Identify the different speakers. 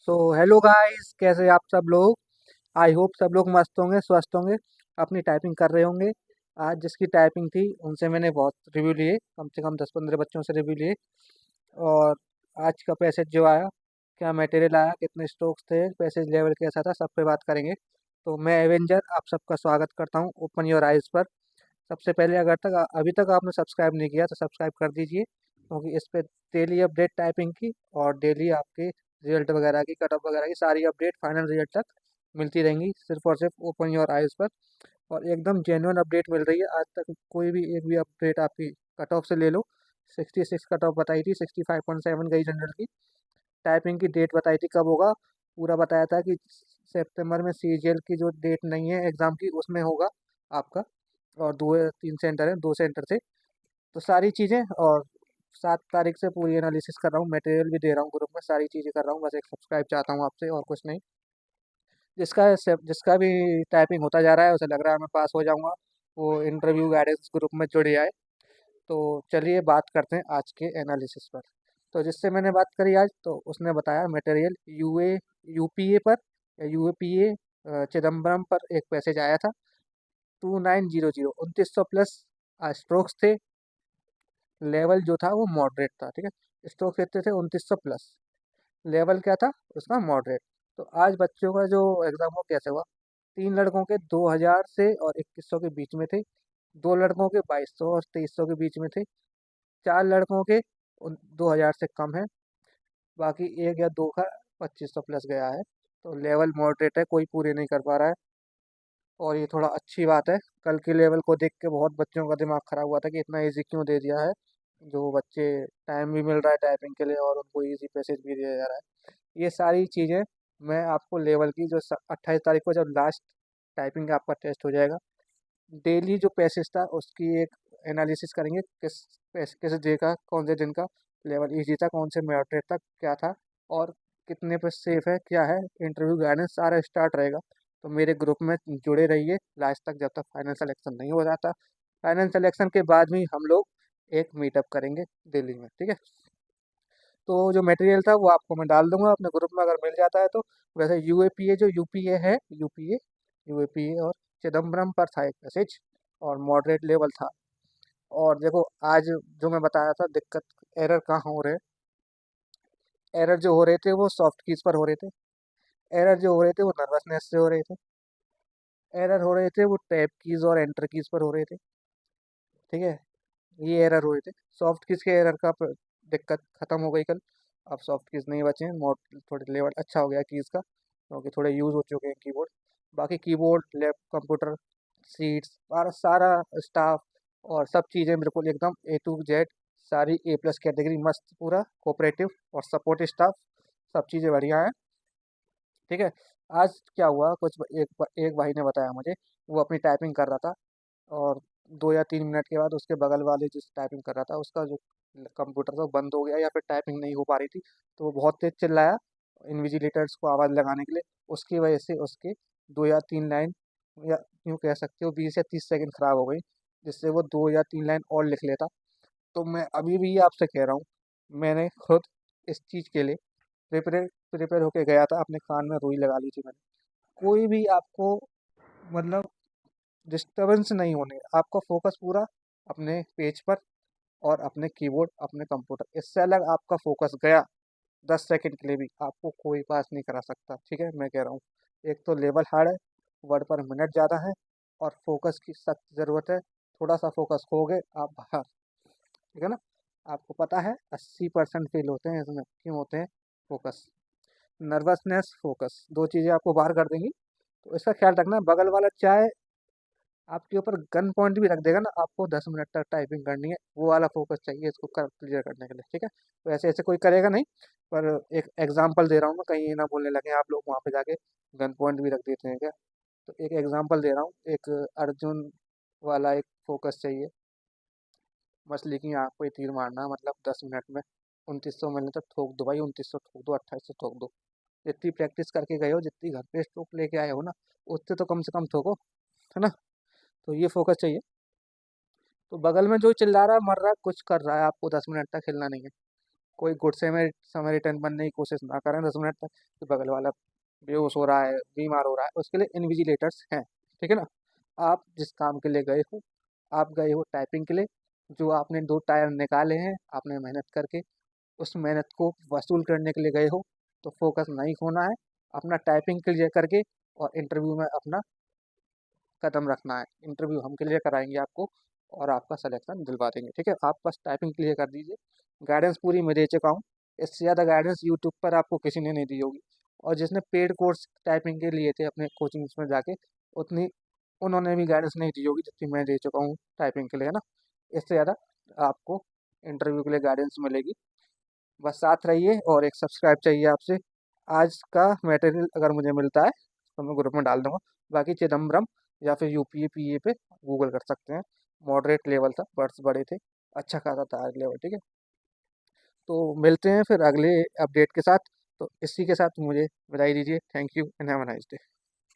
Speaker 1: Hello guys, कैसे आप सब लोग। आई होप सब लोग मस्त होंगे, स्वस्थ होंगे, अपनी टाइपिंग कर रहे होंगे। आज जिसकी टाइपिंग थी उनसे मैंने बहुत रिव्यू लिए, कम से कम 10-15 बच्चों से रिव्यू लिए। और आज का पैसेज जो आया, क्या मटेरियल आया, कितने स्ट्रोक्स थे, पैसेज लेवल कैसा था, सब पे बात करेंगे। तो मैं एवेंजर आप सबका स्वागत करता हूँ ओपन योर आइज पर। सबसे पहले अगर तक अभी तक आपने सब्सक्राइब नहीं किया तो सब्सक्राइब कर दीजिए, क्योंकि इस पे डेली अपडेट टाइपिंग की और डेली आपके रिजल्ट वगैरह की, कट ऑफ वगैरह की सारी अपडेट फाइनल रिजल्ट तक मिलती रहेंगी, सिर्फ और सिर्फ ओपन योर आइज पर। और एकदम जेन्युइन अपडेट मिल रही है। आज तक कोई भी एक भी अपडेट आपकी कट ऑफ से ले लो, 66 कट ऑफ बताई थी, 65.7 गई जनरल की। टाइपिंग की डेट बताई थी कब होगा, पूरा बताया था कि सितंबर में सीजीएल की जो डेट नहीं है एग्ज़ाम की उसमें होगा आपका। और 2 3 सेंटर हैं, 2 सेंटर थे। तो सारी चीज़ें, और 7 तारीख से पूरी एनालिसिस कर रहा हूँ, मटेरियल भी दे रहा हूँ ग्रुप में, सारी चीज़ें कर रहा हूँ। बस एक सब्सक्राइब चाहता हूँ आपसे और कुछ नहीं। जिसका भी टाइपिंग होता जा रहा है उसे लग रहा है मैं पास हो जाऊँगा, वो इंटरव्यू गाइडेंस ग्रुप में जुड़ जाए। तो चलिए बात करते हैं आज के एनालिसिस पर। तो जिससे मैंने बात करी आज, तो उसने बताया मटेरियल यूपीए पर, या यूएपीए चिदम्बरम पर एक पैसेज आया था। 2900 2900 प्लस स्ट्रोक्स थे। लेवल जो था वो मॉडरेट था, ठीक है। स्ट्रोक्स कितने थे? 2900 प्लस। लेवल क्या था उसका? मॉडरेट। तो आज बच्चों का जो एग्ज़ाम हो कैसे हुआ, 3 लड़कों के 2000 से और 2100 के बीच में थे, 2 लड़कों के 2200 और 2300 के बीच में थे, 4 लड़कों के 2000 से कम है, बाकी एक या दो का 2500 प्लस गया है। तो लेवल मॉडरेट है, कोई पूरे नहीं कर पा रहा है। और ये थोड़ा अच्छी बात है। कल के लेवल को देख के बहुत बच्चों का दिमाग खराब हुआ था कि इतना इजी क्यों दे दिया है। जो बच्चे टाइम भी मिल रहा है टाइपिंग के लिए और उनको इजी पैसेज भी दिया जा रहा है। ये सारी चीज़ें मैं आपको लेवल की जो 28 तारीख को जब लास्ट टाइपिंग का आपका टेस्ट हो जाएगा, डेली जो पैसेज था उसकी एक एनालिसिस करेंगे। किस डे का, कौन से दिन का लेवल इजी था, कौन से मॉडरेट था, क्या था, और कितने पे सेफ है, क्या है, इंटरव्यू गाइडेंस सारा स्टार्ट रहेगा। तो मेरे ग्रुप में जुड़े रहिए लास्ट तक, जब तक फाइनल सिलेक्शन नहीं हो जाता। फाइनल सिलेक्शन के बाद भी हम लोग एक मीटअप करेंगे दिल्ली में, ठीक है। तो जो मटेरियल था वो आपको मैं डाल दूंगा अपने ग्रुप में, अगर मिल जाता है तो। वैसे यूएपीए जो यूपीए है, यूएपीए और चिदम्बरम पर था एक मैसेज, और मॉडरेट लेवल था। और देखो आज जो मैं बताया था दिक्कत, एरर कहाँ हो रहे, एरर जो हो रहे थे वो सॉफ्ट कीज पर हो रहे थे, एरर जो हो रहे थे वो नर्वसनेस से हो रहे थे, एरर हो रहे थे वो टैब कीज और एंटर कीज पर हो रहे थे, ठीक है। ये एरर हो रहे थे। सॉफ्ट कीज के एरर का दिक्कत खत्म हो गई कल। अब सॉफ्ट कीज नहीं बचे हैं, मोड थोड़े लेवल अच्छा हो गया कीज का, क्योंकि थोड़े यूज हो चुके हैं कीबोर्ड। बाकी कीबोर्ड, लैप, कंप्यूटर, सीट्स, सारा सारा स्टाफ और सब चीज़ें बिल्कुल एकदम A to Z, सारी A+ कैटेगरी, मस्त पूरा कोऑपरेटिव और सपोर्ट स्टाफ, सब चीज़ें बढ़िया हैं, ठीक है। आज क्या हुआ, एक भाई ने बताया मुझे, वो अपनी टाइपिंग कर रहा था और 2 या 3 मिनट के बाद उसके बगल वाले जिस टाइपिंग कर रहा था उसका जो कंप्यूटर था वो बंद हो गया, या फिर टाइपिंग नहीं हो पा रही थी। तो वो बहुत तेज चिल्लाया इन्विजिलेटर्स को आवाज़ लगाने के लिए। उसकी वजह से उसके 2 या 3 लाइन, या यूँ कह सकते हो 20 या 30 सेकंड खराब हो गई, जिससे वो 2 या 3 लाइन और लिख लेता। तो मैं अभी भी आपसे कह रहा हूँ, मैंने खुद इस चीज़ के लिए प्रिपेयर प्रिपेयर होके गया था, अपने कान में रुई लगा ली थी मैंने। कोई भी आपको, मतलब, डिस्टरबेंस नहीं होने, आपका फोकस पूरा अपने पेज पर और अपने कीबोर्ड, अपने कंप्यूटर, इससे अलग आपका फोकस गया 10 सेकंड के लिए भी आपको कोई पास नहीं करा सकता, ठीक है। मैं कह रहा हूँ, एक तो लेवल हार्ड है, वर्ड पर मिनट ज़्यादा है, और फोकस की सख्त ज़रूरत है। थोड़ा सा फोकस खो गए आप बाहर, ठीक है ना। आपको पता है 80% फेल होते हैं इसमें, क्यों होते हैं? फोकस, नर्वसनेस, फोकस, दो चीज़ें आपको बाहर कर देंगी। तो इसका ख्याल रखना। बगल वाला चाहे आपके ऊपर गन पॉइंट भी रख देगा ना, आपको 10 मिनट तक टाइपिंग करनी है, वो वाला फोकस चाहिए इसको क्लियर करने के लिए, ठीक है। तो ऐसे ऐसे कोई करेगा नहीं, पर एक एग्जांपल दे रहा हूँ मैं, कहीं ये ना बोलने लगे आप लोग वहाँ पे जाके गन पॉइंट भी रख देते हैं क्या। तो एक एग्जांपल दे रहा हूँ, एक अर्जुन वाला एक फोकस चाहिए। मछली की आँख पे तीर मारना, मतलब 10 मिनट में 2900 मिलने तक ठोक दो भाई, 2900 ठोक दो, 2800 ठोक दो। जितनी प्रैक्टिस करके गए हो, जितनी घर पे स्ट्रोक लेके आए हो ना, उससे तो कम से कम ठोको, है ना। तो ये फोकस चाहिए। तो बगल में जो चिल्ला रहा है, मर रहा है, कुछ कर रहा है, आपको 10 मिनट तक हिलना नहीं है। कोई गुड समैरिटन बनने की कोशिश ना करें 10 मिनट तक कि बगल वाला बेहोश हो रहा है, बीमार हो रहा है, उसके लिए इन्विजिलेटर्स हैं। ठीक है ना। आप जिस काम के लिए गए हो, आप गए हो टाइपिंग के लिए, जो आपने 2 टायर निकाले हैं आपने मेहनत करके, उस मेहनत को वसूल करने के लिए गए हो, तो फोकस नहीं खोना है, अपना टाइपिंग क्लियर करके और इंटरव्यू में अपना कदम रखना है। इंटरव्यू हम क्लियर कराएंगे आपको और आपका सिलेक्शन दिलवा देंगे। ठीक है, आप बस टाइपिंग क्लियर कर दीजिए। गाइडेंस पूरी मैं दे चुका हूँ, इससे ज़्यादा गाइडेंस यूट्यूब पर आपको किसी ने नहीं दी होगी। और जिसने पेड कोर्स टाइपिंग के लिए थे अपने कोचिंग में जाके, उतनी उन्होंने भी गाइडेंस नहीं दी होगी जितनी मैं दे चुका हूँ टाइपिंग के लिए, है ना। इससे ज़्यादा आपको इंटरव्यू के लिए गाइडेंस मिलेगी। बस साथ रहिए और एक सब्सक्राइब चाहिए आपसे। आज का मटेरियल अगर मुझे मिलता है तो मैं ग्रुप में डाल दूंगा। बाकी चिदम्बरम या फिर यूपीए पीए पे गूगल कर सकते हैं। मॉडरेट लेवल था, वर्ड्स बड़े थे, अच्छा खासा था आज लेवल। ठीक है, तो मिलते हैं फिर अगले अपडेट के साथ। तो इसी के साथ मुझे विदाई दीजिए। Thank you and have a nice day.